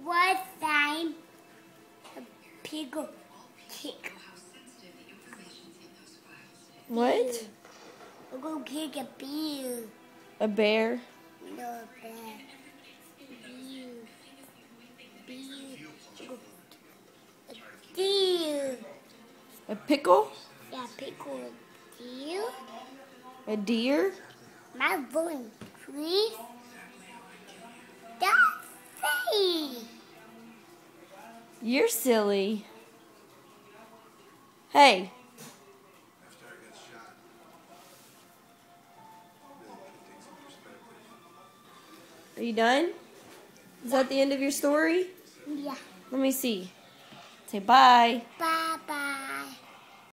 One time, a pickle kick. What? I'm gonna kick a bear. A bear? No, a bear. Bear. A deer. A pickle? Yeah, pickle. Deer. A deer? My voice, please. That's silly. You're silly. Hey. Are you done? Is that the end of your story? Yeah. Let me see. Say bye. Bye.